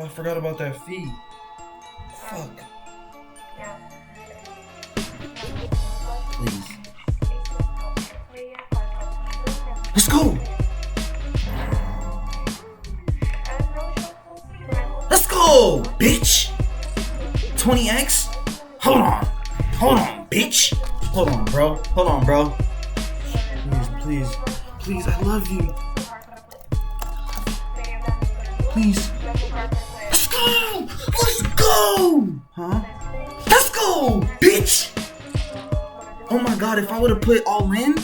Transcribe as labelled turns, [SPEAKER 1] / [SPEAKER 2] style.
[SPEAKER 1] I forgot about that fee. Fuck. Please. Let's go. Let's go, bitch. 20x? Hold on, bitch. Hold on, bro. Please, I love you. Please. Let's go. Huh? Let's go, bitch. Oh my God, if I would have put all in,